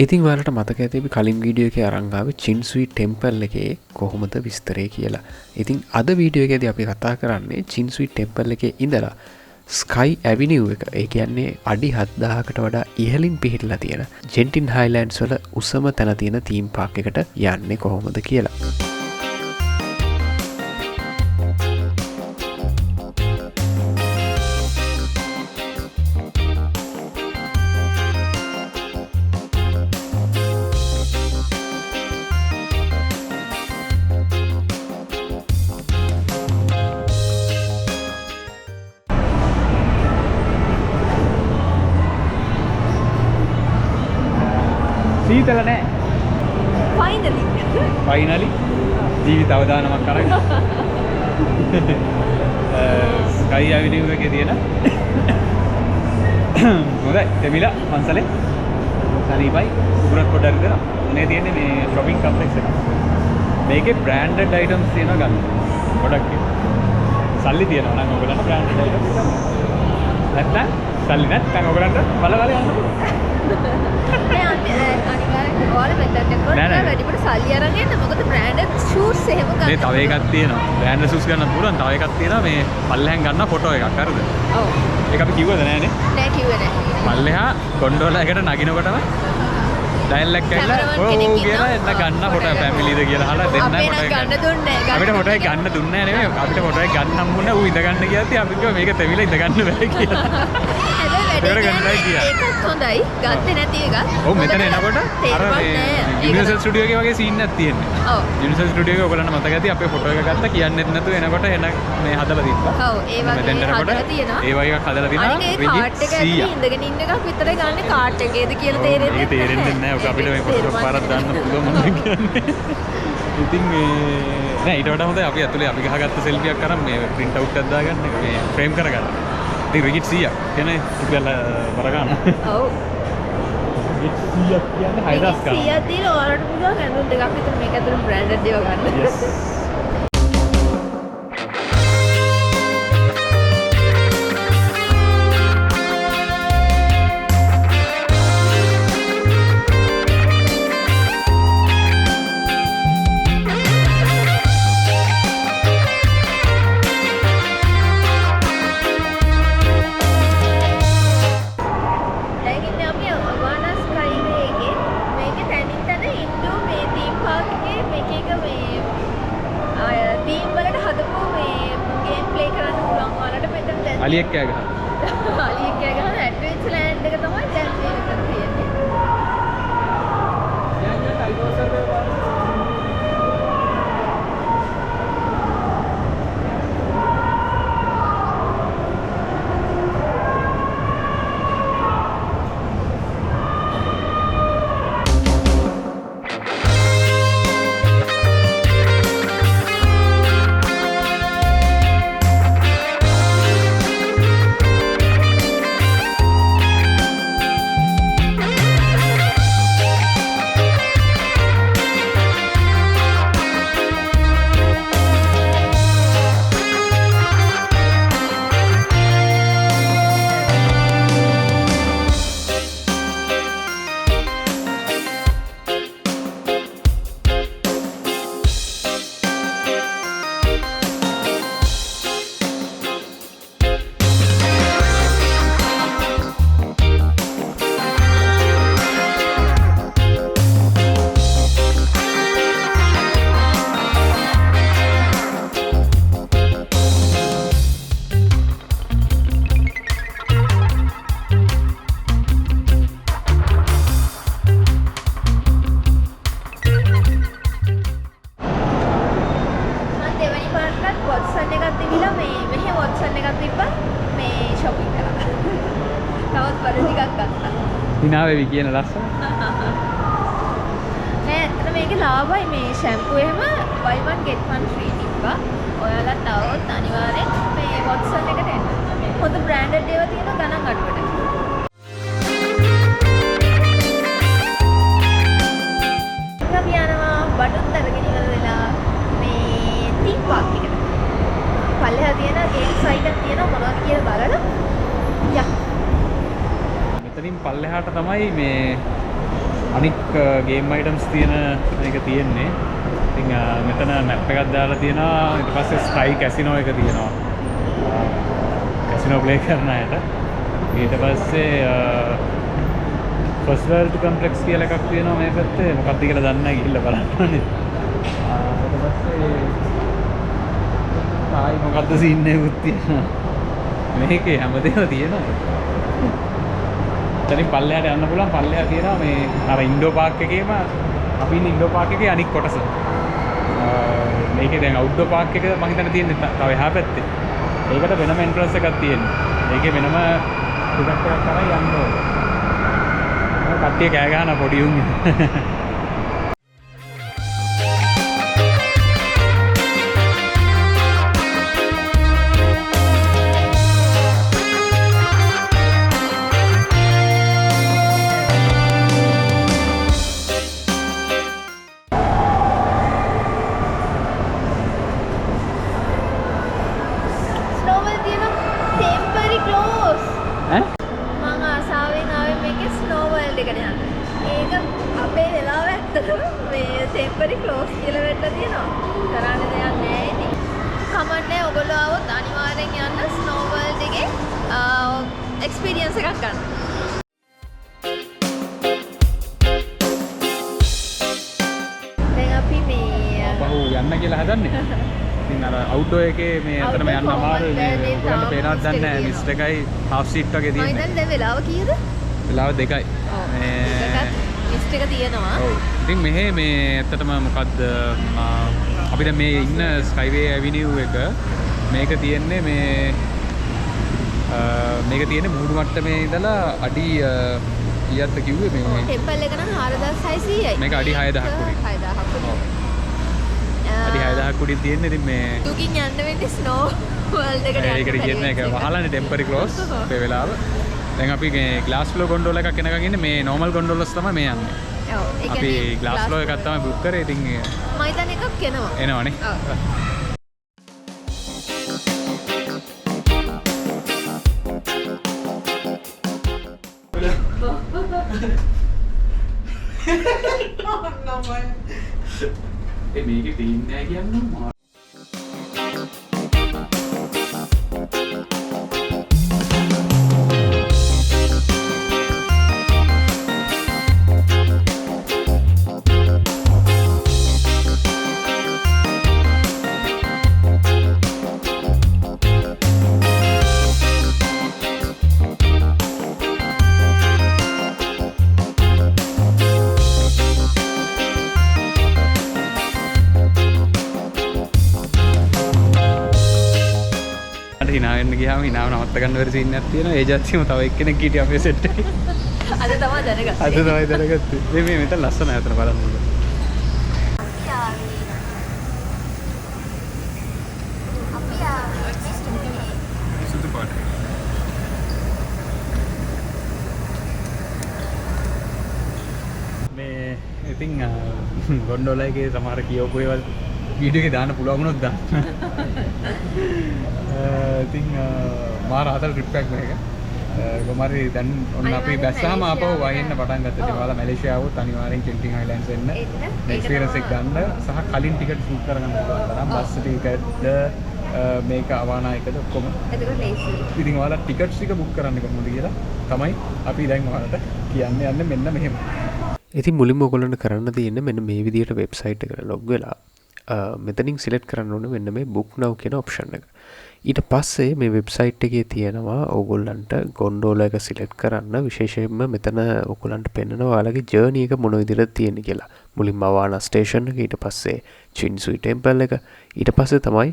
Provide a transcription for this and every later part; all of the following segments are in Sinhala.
ඉතින් ඔයාලට මතක ඇති අපි කලින් වීඩියෝ එකේ අරන් ආවේ චින්සුයි ටෙම්පල් එකේ කොහොමද විස්තරය කියලා. ඉතින් අද වීඩියෝ එකේදී අපි කතා කරන්නේ චින්සුයි ටෙම්පල් එකේ ඉඳලා ස්කයි ඇවිනිව් එක. ඒ කියන්නේ අඩි 7000කට වඩා ඉහළින් පිහිටලා තියෙන ජෙන්ටින් හයිලෑන්ඩ්ස් වල උසම තැන තියෙන තීම් පාක් එකට යන්නේ කොහොමද කියලා. සීතල නෑ. ෆයිනලි ජීවිත අවදානමක් අරගෙන ස්කයි ඇවිනිව් එකේ තියෙන හොඳයි දෙමිලා පන්සලේ සනීපයි උගුරක් පොඩ්ඩක් දෙනවා. මේ තියෙන්නේ මේ shopping complex එක. මේකේ branded items තියෙනවා ගන්න. ගොඩක් සල්ලි තියෙනවා නම් ඔයගොල්ලන්ට branded items ගන්න. නැත්නම් සල්ලි නැත්නම් ඔයගොල්ලන්ට බල බල යන්න පුළුවන්. වැඩිපුර සල්ලි අරන් එන්න මොකද බ්‍රෑන්ඩඩ් ෂූස් එහෙම ගන්න. මේ තව එකක් තියෙනවා. බ්‍රෑන්ඩඩ් ෂූස් ගන්නත් පුළුවන්. තව එකක් තියෙනවා මේ පල්ලෙහෙන් ගන්න ෆොටෝ එකක්. හරිද? ඔව්. ඒක අපි කිව්වද නෑනේ? නෑ කිව්වේ නෑ. පල්ලෙහා කොන්ඩෝලා එකට නගිනකොටම ඩයල් එක කියලා ඔව් කියලා එන්න ගන්න ෆොටෝ ෆැමිලිද කියලා අහලා දෙන්න ෆොටෝ එක ගන්න දුන්නේ නෑ. අපිට ෆොටෝ එක ගන්න දුන්නේ නෑ නෙමෙයි. අපිට ෆොටෝ එක ගන්න හම්බුනේ ඌ ඉඳ ගන්න කියද්දි අපි කිව්වා මේක තෙවිලා ඉඳ ගන්න බෑ කියලා. ඒකත් හොඳයි. ගත්තේ නැති එක. ඔව් මෙතන එනකොට අර යුනිවර්සල් ස්ටුඩියෝ එකේ වගේ සීන් එකක් තියෙන්නේ. ඔව්. යුනිවර්සල් ස්ටුඩියෝ එකේ ඔයගොල්ලන්ට මතක ඇති අපේ ෆොටෝ එක ගත්තා කියන්නෙත් නැතුව එනකොට එන මේ හදලා තිබ්බා. ඔව් ඒ වගේ හදලා තියෙනවා. ඒ වගේ එකක් හදලා තියෙනවා. අනික ඒ කාට් එක ඇතුලේ ඉඳගෙන ඉන්න එකක් විතරයි ගන්න කාට් එකේද කියලා තේරෙන්නේ. ඒක තේරෙන්නේ නැහැ. ඔක අපිට මේ ෆොටෝ පාරක් දාන්න පුළුවන් මොනවද කියන්නේ. ඉතින් මේ නෑ ඊට වඩා හොඳයි අපි ඇතුලේ අපි ගහගත්ත සෙල්ෆියක් අරන් මේ print out එකක් දාගන්න එක මේ ෆ්‍රේම් කරගන්න. ඉතින් රිගිට් 100ක් කියන්නේ රුපියල් බර ගන්න. ඔව්. රිගිට් 100ක් කියන්නේ 6000 ගන්න. 100ක් දීලා ඔයාලට පුළුවන් ඇඳුම් දෙකක් විතර මේක ඇතුලේ බ්‍රෑන්ඩඩ් ඒවා ගන්න. yes. අලියෙක් කෑ ගහන. අලියෙක් කෑ ගහන ඇඩ්වෙන්චර් ලෑන්ඩ් එක තමයි දැන් මේක තියෙන්නේ. දැන් ඩයිනෝසර් එක බලන්න. හිනාවේවි කියන ලස්සන. නෑ අතන මේකේ ලාභයි මේ ෂැම්පූ එහෙම buy one get one free තිබ්බා. ඔයාලත් આવොත් අනිවාර්යෙන් මේ Watson එකට එන්න. හොඳ බ්‍රෑන්ඩඩ් ඒවා තියෙන ගණන් අඩුවට. අපි යනවා බඩුත් අරගෙන ඉවරලා මේ තීම් පාක් එකට. පල්ලෙහා තියෙන ගේට් සයිඩ් එකක් තියෙනවා මොනවද කියලා බලලා. යා මෙතනින් පල්ලෙහාට තමයි මේ අනික් ගේම් අයිටම්ස් තියෙන එක තියෙන්නේ. ඉතින් මෙතන මැප් එකක් දාලා තියෙනවා. ඊට පස්සේ ස්කයි කැසිනෝ එක තියෙනවා. කැසිනෝ ප්ලේ කරන අයට. ඊට පස්සේ ෆස්ට් වර්ල්ඩ් කම්ප්ලෙක්ස් කියලා එකක් තියෙනවා මේ පැත්තේ. මොකක්ද කියලා දන්නේ නැහැ ගිහිල්ලා බලන්න ඕනේ. ඊට පස්සේ ආයි මොකද්ද සීන් එකකුත් තියෙනවා. මේකේ හැමදේම තියෙනවා. එතනින් පල්ලෙහාට යන්න පුළුවන්. පල්ලෙහා තියෙනවා මේ අර ඉන්ඩෝ පාක් එකේම අපි ඉන්නේ ඉන්ඩෝ පාක් එකේ අනික් කොටස. මේකේ දැන් අවුට්ඩෝ පාක් එක මම හිතන්නේ තියෙන්නේ තව එහා පැත්තේ. ඒකට වෙනම එන්ට්‍රන්ස් එකක් තියෙනවා. ඒකේ වෙනම ටිකට් එකක් කරලා යන්න ඕනේ. කට්ටිය කෑ ගහන පොඩි උන්. ස්නෝවල් තියෙන ටෙම්පරරි ක්ලෝස්. මම ආසාවෙන් ආවේ මේකේ ස්නෝවල් එකට යන්න. ඒක අපේ වෙලාව ඇත්තටම මේ ටෙම්පරරි ක්ලෝස් කියලා වෙట్లా තියෙනවා. කරන්න දෙයක් නැහැ ඉතින්. කමන්නේ ඔයගොල්ලෝ ආවොත් අනිවාර්යෙන් යන්න ස්නෝවල් එකේ එක්ස්පීරියන්ස් එකක් ගන්න. දැන් අපි මේ බහුව යන්න කියලා හදන්නේ. ඉතින් අර අවුට්ඩෝ එකේ මේ අතනම යන්න අමාරුයි. මේ ඔයගොල්ලන්ට පේනවද දන්නේ නැහැ. මිස්ට් එකයි හාෆ් සීට් වගේ මම තියෙන්නේ. දැන් වෙලාව කීයද? වෙලාව 2යි. ලිස්ට් එක තියෙනවා. ඔව්. ඉතින් මෙහි මේ ඇත්තටම මොකද්ද අපි දැන් මේ ඉන්න ස්කයිවේ ඇවිනියු එක මේක තියෙන්නේ මේක තියෙන්නේ මුහුදු මට්ටමේ ඉඳලා අඩි කීයක්ද කිව්වේ මේ ටෙම්පල් එක නම් 4600යි. මේක අඩි 6000ක් උඩින්. 6000ක් උඩින්. අඩි 6000ක් උඩින් තියෙන්නේ. ඉතින් මේ දුකින් යන්න වෙන්නේ ස්නෝ වර්ල්ඩ් එකට යන්න. ඒකට කියන්නේ ඒක වහලානේ ටෙම්පරරි ක්ලෝස් අපේ වෙලාව. දැන් අපි ග්ලාස් ෆ්ලෝ ගොන්ඩෝල එකක් එනකන් ඉන්නේ. මේ නෝමල් ගොන්ඩෝලස් තමයි මේ යන්නේ. ඔව්. ඒ අපි කියන්නේ ග්ලාස් ෆ්ලෝ එකක් තමයි බුක් කරේ. ඉතින් මම හිතන්නේ එකක් එනවා. එනවනේ. ඔව්. මේකේ පේන්නේ නැහැ කියන්නේ හිනාවෙන්න ගියාම හිනාව නවත්ත ගන්න බැරි සීන් එකක් තියෙනවා. ඒ ජාතියම තව එක්කෙනෙක් හිටියා අපේ සෙට් එකේ. අද තමයි දැනගත්තේ. අද තමයි දැනගත්තේ. මේ මෙතන ලස්සනයි අතන බලන්න. සුදු පාට. මේ ඉතින් ගොන්ඩෝලා එකේ සමහර කියවපු ඒවා වීඩියෝ එකේ දාන්න පුළුවන් වුණොත් දාන්න. ඉතින් මාර හතර ට්‍රිප් එකක් මේක. කොමාරි දැන් ඔන්න අපි බැස්සාම ආපහු වහින්න පටන් ගත්තා. ඉතින් ඔයාලා මැලේසියාව આવොත් අනිවාර්යෙන් කෙන්ටින් අයිලන්ඩ්ස් එන්න. එක්ස්පීරියන්ස් එක ගන්න සහ කලින් ටිකට් බුක් කරගන්න පුළුවන් තරම් බස් ටිකට් මේක අවානායකද ඔක්කොම. එතකොට ලේසි. ඉතින් ඔයාලා ටිකට්ස් ටික බුක් කරන්න කොහොමද කියලා තමයි අපි දැන් ඔයාලට කියන්න යන්නේ මෙන්න මෙහෙම. ඉතින් මුලින්ම ඔයගොල්ලන්ට කරන්න තියෙන්නේ මෙන්න මේ විදිහට වෙබ්සයිට් එකට ලොග් වෙලා මෙතනින් සිලෙක්ට් කරන්න ඕනේ මෙන්න මේ book now කියන ඔප්ෂන් එක. ඊට පස්සේ මේ වෙබ්සයිට් එකේ තියෙනවා ඕගොල්ලන්ට ගොන්ඩෝලා එක සිලෙක්ට් කරන්න. විශේෂයෙන්ම මෙතන ඔයගොල්ලන්ට පෙන්නනවා ඔයාලගේ ජර්නි එක මොන විදිහටද තියෙන්නේ කියලා. මුලින්ම අවානා ස්ටේෂන් එක, ඊට පස්සේ චින්සුයි ටෙම්පල් එක, ඊට පස්සේ තමයි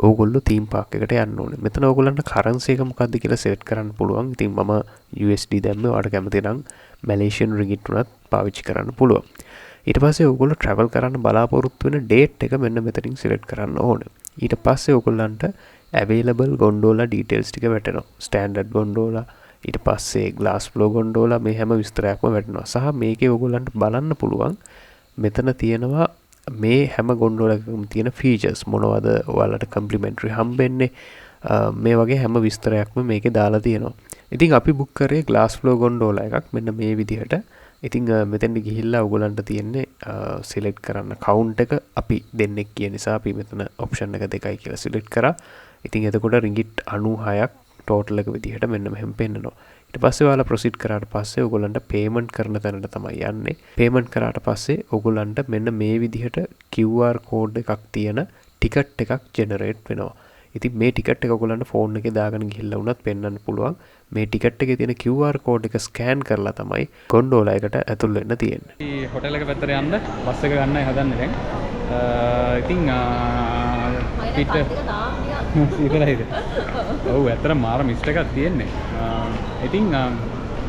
ඕගොල්ලෝ තීම් පාක් එකට යන්න ඕනේ. මෙතන ඕගොල්ලන්ට කරන්සි එක මොකක්ද කියලා සෙලෙක්ට් කරන්න පුළුවන්. ඉතින් මම USD දැම්මේ. ඔයාලට කැමති නම් මැලේසියන් රිගිට් උනත් පාවිච්චි කරන්න පුළුවන්. ඊට පස්සේ ඔයගොල්ලෝ ට්‍රැවල් කරන්න බලාපොරොත්තු වෙන ඩේට් එක මෙන්න මෙතනින් සිලෙක්ට් කරන්න ඕනේ. ඊට පස්සේ ඔයගොල්ලන්ට available gondola details ටික වැටෙනවා. ස්ටෑන්ඩඩ් gondola, ඊට පස්සේ glass flow gondola, මේ හැම විස්තරයක්ම වැටෙනවා. සහ මේකේ ඔයගොල්ලන්ට බලන්න පුළුවන් මෙතන තියෙනවා මේ හැම gondola එකකම තියෙන features මොනවද ඔයාලට complimentary හම්බෙන්නේ. මේ වගේ හැම විස්තරයක්ම මේකේ දාලා තියෙනවා. ඉතින් අපි බුක් කරේ glass flow gondola එකක් මෙන්න මේ විදිහට ඉතිං මෙතැන්ට ගිහිල්ලා ඔගොලන්ට තියෙන්නේ සිලෙක්් කරන්න කවුන්ට එක අපි දෙන්නෙක් කිය නිසා අපි මෙතන ඔප්ෂන් එක දෙකයි කියලා සිලෙක්් කර ඉතින් එතකොට රිගිට් 96ක් ටෝටල් එක විදිහට මෙන්න මෙහෙම පෙන්නනවා ඊට පස්සේ ඔයාලා ප්‍රොසීඩ් කරාට පස්සේ ඔයගොල්ලන්ට පේමන්ට් කරන තැනට තමයි යන්නේ පේමන්ට් කරාට පස්සේ ඔයගොල්ලන්ට මෙන්න මේ විදිහට QR කෝඩ් එකක් තියෙන ටිකට් එකක් ජෙනරේට් වෙනවා ඉතින් මේ ටිකට් එක ඔයගොල්ලන්ට ෆෝන් එකේ දාගෙන ගිහිල්ලා වුණත් පෙන්වන්න පුළුවන් මේ ටිකට් එකේ තියෙන QR කෝඩ් එක ස්කෑන් කරලා තමයි ගොන්ඩෝලා එකට ඇතුල් වෙන්න තියෙන්නේ. මේ හොටෙල් එක පැත්තට යන්න බස් එක ගන්නයි හදන්නේ දැන්. ඉතින් පිට ඉතරයිද? ඔව් ඇත්තට මාර මිස්ට් එකක් තියෙන්නේ. ඉතින්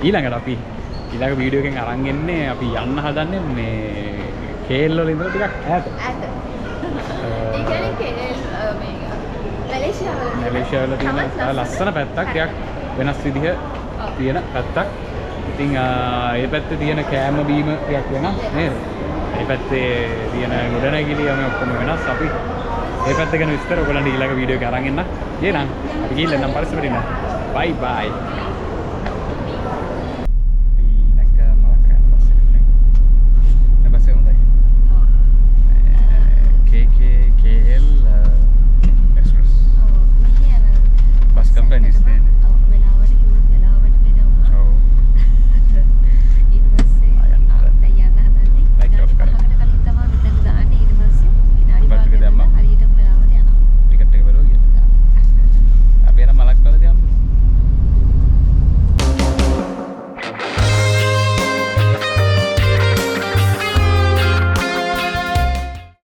ඊළඟට අපි ඊළඟ වීඩියෝ එකෙන් අරන් එන්නේ අපි යන්න හදන්නේ මේ කේල් වල ඉඳලා ටිකක් ඈත. ඈත. ඒ කියන්නේ කේල් මැලේසියාවල තියෙන ලස්සන පැත්තක් ටිකක් වෙනස් විදිහ තියෙන පැත්තක්. ඉතින් ඒ පැත්තේ තියෙන කෑම බීම ටිකක් වෙනස් නේද? ඒ පැත්තේ තියෙන ගොඩනැගිලියම ඔක්කොම වෙනස්. අපි ඒ පැත්ත ගැන විස්තර ඔයගොල්ලන්ට ඊළඟ වීඩියෝ එක අරන් එන්න. එහෙනම් අපි ගිහින් එන්නම් පරිස්සමට ඉන්න. බයි බයි.